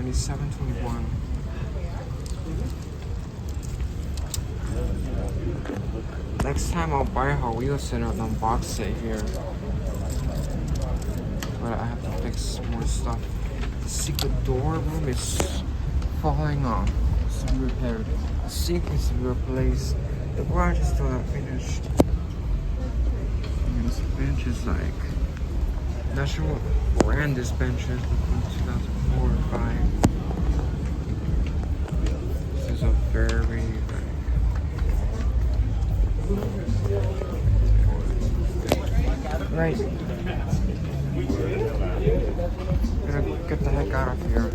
$97.21. Next time I'll buy a Hot Wheels set and unbox it here. But I have to fix more stuff. The secret door room is falling off. It's repaired. The sink is replaced. The garage is still not finished. And this bench is like, not sure what brand this bench is, but from 2004 or 5. This is a very right. Gonna get the heck out of here.